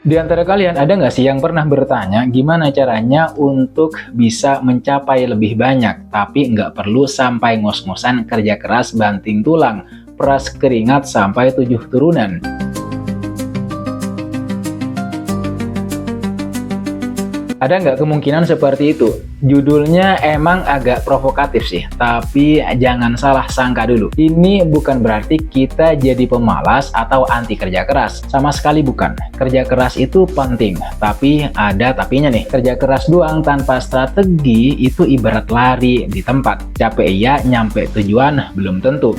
Di antara kalian ada nggak sih yang pernah bertanya gimana caranya untuk bisa mencapai lebih banyak, tapi nggak perlu sampai ngos-ngosan kerja keras banting tulang, peras keringat sampai 7 turunan? Ada nggak kemungkinan seperti itu? Judulnya emang agak provokatif sih, tapi jangan salah sangka dulu. Ini bukan berarti kita jadi pemalas atau anti kerja keras. Sama sekali bukan. Kerja keras itu penting, tapi ada tapinya nih. Kerja keras doang tanpa strategi itu ibarat lari di tempat. Capek iya, nyampe tujuan belum tentu.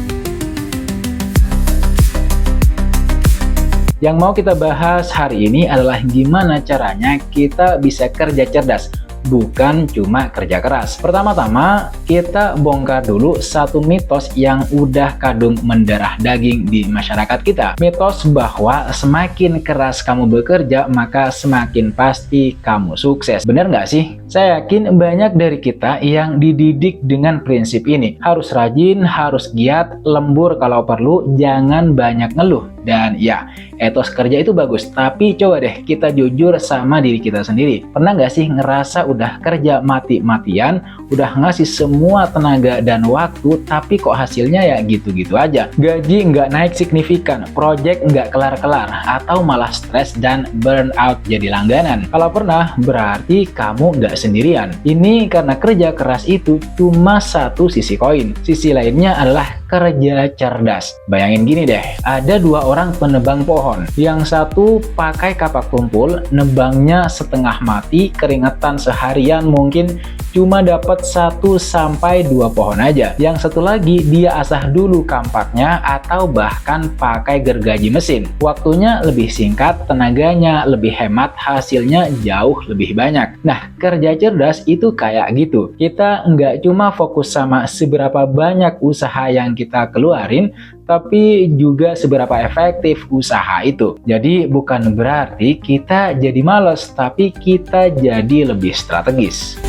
Yang mau kita bahas hari ini adalah gimana caranya kita bisa kerja cerdas, bukan cuma kerja keras. Pertama-tama, kita bongkar dulu satu mitos yang udah kadung mendarah daging di masyarakat kita. Mitos bahwa semakin keras kamu bekerja, maka semakin pasti kamu sukses. Bener nggak sih? Saya yakin banyak dari kita yang dididik dengan prinsip ini. Harus rajin, harus giat, lembur kalau perlu, jangan banyak ngeluh. Dan ya, etos kerja itu bagus, tapi coba deh kita jujur sama diri kita sendiri. Pernah nggak sih ngerasa udah kerja mati-matian, udah ngasih semua tenaga dan waktu, tapi kok hasilnya ya gitu-gitu aja? Gaji nggak naik signifikan, project nggak kelar-kelar, atau malah stres dan burnout jadi langganan? Kalau pernah, berarti kamu nggak sendirian. Ini karena kerja keras itu cuma satu sisi koin. Sisi lainnya adalah kerja cerdas. Bayangin gini deh, ada dua orang penebang pohon. Yang satu pakai kapak tumpul, nebangnya setengah mati, keringetan seharian mungkin cuma dapat 1-2 pohon aja. Yang satu lagi dia asah dulu kampaknya atau bahkan pakai gergaji mesin. Waktunya lebih singkat, tenaganya lebih hemat, hasilnya jauh lebih banyak. Nah, kerja cerdas itu kayak gitu. Kita nggak cuma fokus sama seberapa banyak usaha yang kita keluarin, tapi juga seberapa efektif usaha itu. Jadi bukan berarti kita jadi males, tapi kita jadi lebih strategis.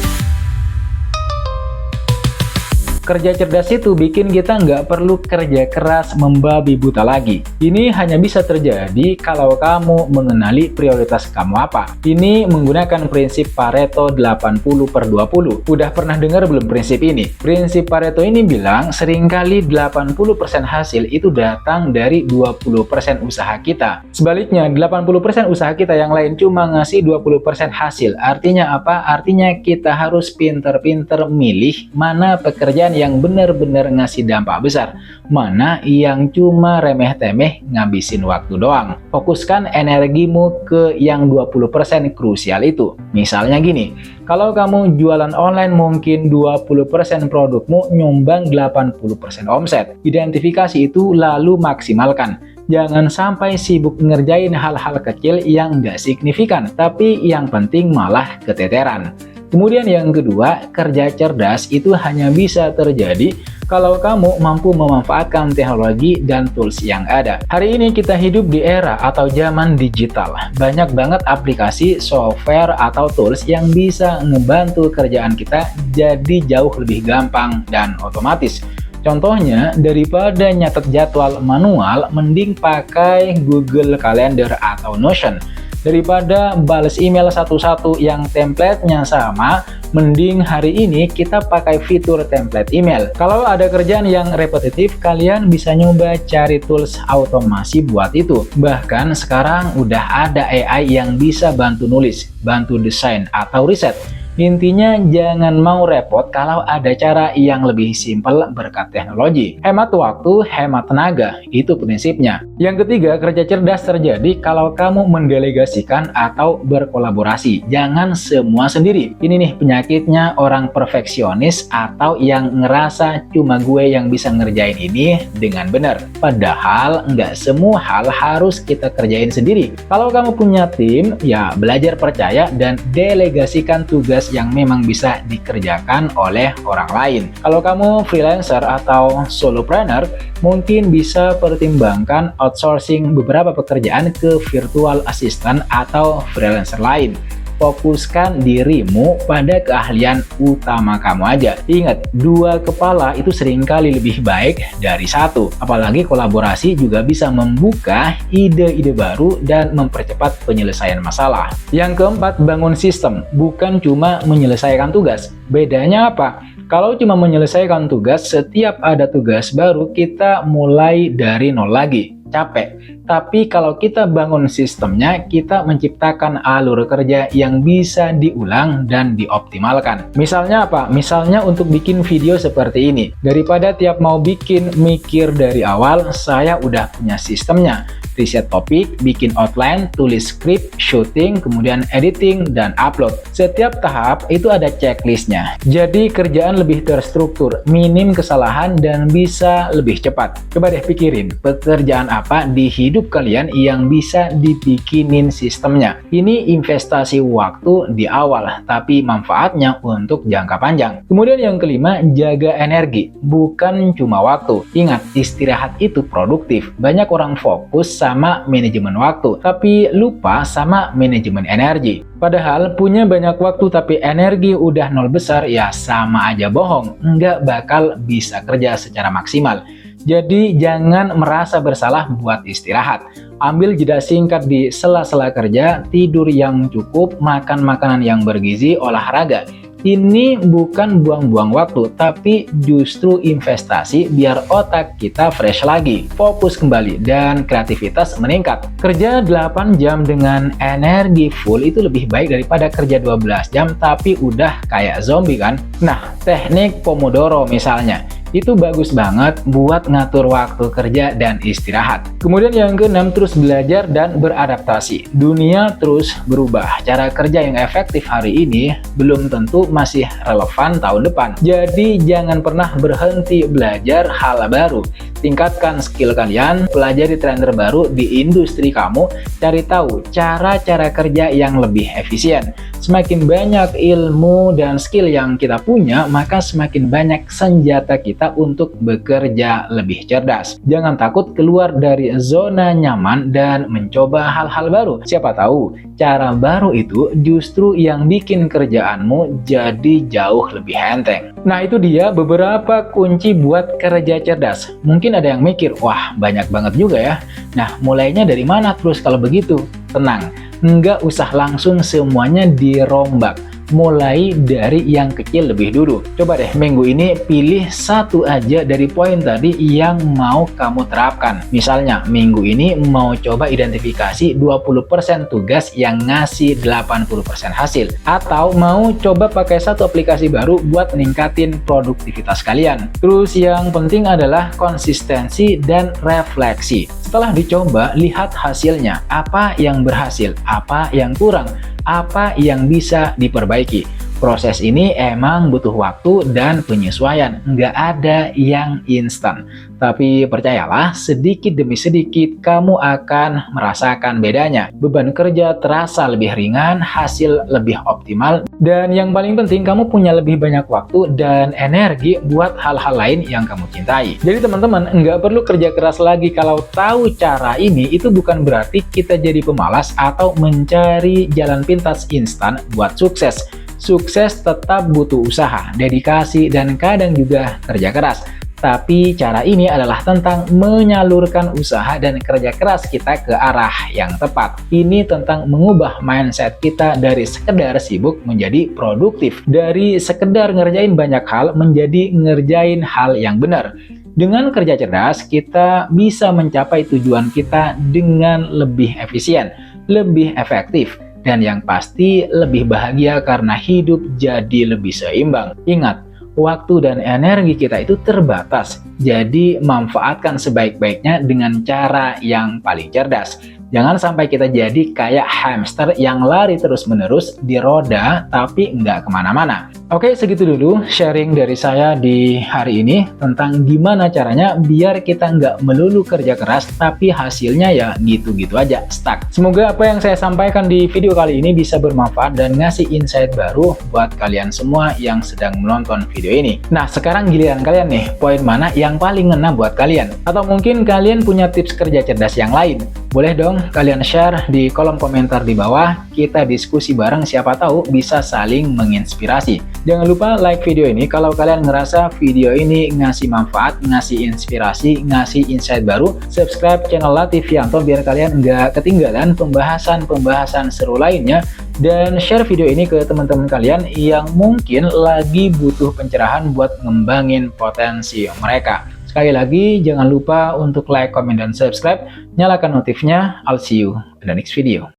Kerja cerdas itu bikin kita nggak perlu kerja keras membabi buta lagi. Ini hanya bisa terjadi kalau kamu mengenali prioritas kamu apa. Ini menggunakan prinsip Pareto 80/20. Udah pernah dengar belum prinsip ini? Prinsip Pareto ini bilang seringkali 80% hasil itu datang dari 20% usaha kita. Sebaliknya, 80% usaha kita yang lain cuma ngasih 20% hasil. Artinya apa? Artinya kita harus pinter-pinter milih mana pekerjaan yang benar-benar ngasih dampak besar, mana yang cuma remeh-temeh ngabisin waktu doang. Fokuskan energimu ke yang 20% krusial itu. Misalnya gini, kalau kamu jualan online mungkin 20% produkmu nyumbang 80% omset. Identifikasi itu lalu maksimalkan. Jangan sampai sibuk ngerjain hal-hal kecil yang nggak signifikan, tapi yang penting malah keteteran. Kemudian yang kedua, kerja cerdas itu hanya bisa terjadi kalau kamu mampu memanfaatkan teknologi dan tools yang ada. Hari ini kita hidup di era atau zaman digital. Banyak banget aplikasi, software, atau tools yang bisa ngebantu kerjaan kita jadi jauh lebih gampang dan otomatis. Contohnya, daripada nyatet jadwal manual, mending pakai Google Calendar atau Notion. Daripada bales email satu-satu yang template-nya sama, mending hari ini kita pakai fitur template email. Kalau ada kerjaan yang repetitif, kalian bisa nyoba cari tools automasi buat itu. Bahkan sekarang udah ada AI yang bisa bantu nulis, bantu desain, atau riset. Intinya jangan mau repot kalau ada cara yang lebih simpel berkat teknologi. Hemat waktu, hemat tenaga, itu prinsipnya. Yang ketiga, kerja cerdas terjadi kalau kamu mendelegasikan atau berkolaborasi. Jangan semua sendiri. Ini nih penyakitnya orang perfeksionis atau yang ngerasa cuma gue yang bisa ngerjain ini dengan benar. Padahal nggak semua hal harus kita kerjain sendiri. Kalau kamu punya tim, ya belajar percaya dan delegasikan tugas yang memang bisa dikerjakan oleh orang lain. Kalau kamu freelancer atau solopreneur, mungkin bisa pertimbangkan outsourcing beberapa pekerjaan ke virtual assistant atau freelancer lain. fokuskan dirimu pada keahlian utama kamu aja. Ingat, dua kepala itu seringkali lebih baik dari satu. Apalagi kolaborasi juga bisa membuka ide-ide baru dan mempercepat penyelesaian masalah. Yang keempat, bangun sistem, bukan cuma menyelesaikan tugas. Bedanya apa? Kalau cuma menyelesaikan tugas, setiap ada tugas baru kita mulai dari nol lagi, capek. Tapi kalau kita bangun sistemnya, kita menciptakan alur kerja yang bisa diulang dan dioptimalkan. Misalnya apa? Misalnya untuk bikin video seperti ini. Daripada tiap mau bikin mikir dari awal, saya udah punya sistemnya. Riset topik, bikin outline, tulis skrip, syuting, kemudian editing, dan upload. Setiap tahap itu ada checklistnya. Jadi kerjaan lebih terstruktur, minim kesalahan, dan bisa lebih cepat. Coba deh pikirin, pekerjaan apa di hidup kalian yang bisa dibikinin sistemnya? Ini investasi waktu di awal, tapi manfaatnya untuk jangka panjang. Kemudian yang kelima, jaga energi, bukan cuma waktu. Ingat, istirahat itu produktif. Banyak orang fokus sama manajemen waktu, tapi lupa sama manajemen energi. Padahal punya banyak waktu tapi energi udah nol besar, ya sama aja bohong, nggak bakal bisa kerja secara maksimal. Jadi jangan merasa bersalah buat istirahat. Ambil jeda singkat di sela-sela kerja, tidur yang cukup, makan makanan yang bergizi, olahraga. Ini bukan buang-buang waktu, tapi justru investasi biar otak kita fresh lagi, fokus kembali, dan kreativitas meningkat. Kerja 8 jam dengan energi full itu lebih baik daripada kerja 12 jam tapi udah kayak zombie kan? Nah, teknik Pomodoro misalnya, itu bagus banget buat ngatur waktu kerja dan istirahat. Kemudian yang keenam, terus belajar dan beradaptasi. Dunia terus berubah. Cara kerja yang efektif hari ini belum tentu masih relevan tahun depan. Jadi jangan pernah berhenti belajar hal baru. Tingkatkan skill kalian, pelajari tren terbaru di industri kamu, cari tahu cara-cara kerja yang lebih efisien. Semakin banyak ilmu dan skill yang kita punya, maka semakin banyak senjata kita untuk bekerja lebih cerdas. Jangan takut keluar dari zona nyaman dan mencoba hal-hal baru. Siapa tahu, cara baru itu justru yang bikin kerjaanmu jadi jauh lebih enteng. Nah, itu dia beberapa kunci buat kerja cerdas. Mungkin ada yang mikir, wah banyak banget juga ya. Nah, mulainya dari mana terus kalau begitu? Tenang, nggak usah langsung semuanya dirombak. Mulai dari yang kecil lebih dulu. Coba deh minggu ini pilih satu aja dari poin tadi yang mau kamu terapkan. Misalnya minggu ini mau coba identifikasi 20% tugas yang ngasih 80% hasil. Atau mau coba pakai satu aplikasi baru buat ningkatin produktivitas kalian. Terus yang penting adalah konsistensi dan refleksi. Setelah dicoba, lihat hasilnya. Apa yang berhasil, apa yang kurang, apa yang bisa diperbaiki. Proses ini emang butuh waktu dan penyesuaian, nggak ada yang instan. Tapi percayalah, sedikit demi sedikit kamu akan merasakan bedanya. Beban kerja terasa lebih ringan, hasil lebih optimal, dan yang paling penting kamu punya lebih banyak waktu dan energi buat hal-hal lain yang kamu cintai. Jadi teman-teman, nggak perlu kerja keras lagi. Kalau tahu cara ini, itu bukan berarti kita jadi pemalas atau mencari jalan pintas instan buat sukses. Sukses tetap butuh usaha, dedikasi, dan kadang juga kerja keras. Tapi cara ini adalah tentang menyalurkan usaha dan kerja keras kita ke arah yang tepat. Ini tentang mengubah mindset kita dari sekedar sibuk menjadi produktif. Dari sekedar ngerjain banyak hal menjadi ngerjain hal yang benar. Dengan kerja cerdas, kita bisa mencapai tujuan kita dengan lebih efisien, lebih efektif, dan yang pasti lebih bahagia karena hidup jadi lebih seimbang. Ingat, waktu dan energi kita itu terbatas, jadi manfaatkan sebaik-baiknya dengan cara yang paling cerdas. Jangan sampai kita jadi kayak hamster yang lari terus-menerus di roda tapi nggak kemana-mana. Oke, segitu dulu sharing dari saya di hari ini tentang gimana caranya biar kita nggak melulu kerja keras tapi hasilnya ya gitu-gitu aja, stuck. Semoga apa yang saya sampaikan di video kali ini bisa bermanfaat dan ngasih insight baru buat kalian semua yang sedang menonton video ini. Nah, sekarang giliran kalian nih, poin mana yang paling ngena buat kalian? Atau mungkin kalian punya tips kerja cerdas yang lain? Boleh dong kalian share di kolom komentar di bawah, kita diskusi bareng, siapa tahu bisa saling menginspirasi. Jangan lupa like video ini kalau kalian ngerasa video ini ngasih manfaat, ngasih inspirasi, ngasih insight baru. Subscribe channel Latifianto biar kalian nggak ketinggalan pembahasan-pembahasan seru lainnya. Dan share video ini ke teman-teman kalian yang mungkin lagi butuh pencerahan buat ngembangin potensi mereka. Sekali lagi, jangan lupa untuk like, comment, dan subscribe. Nyalakan notifnya. I'll see you in the next video.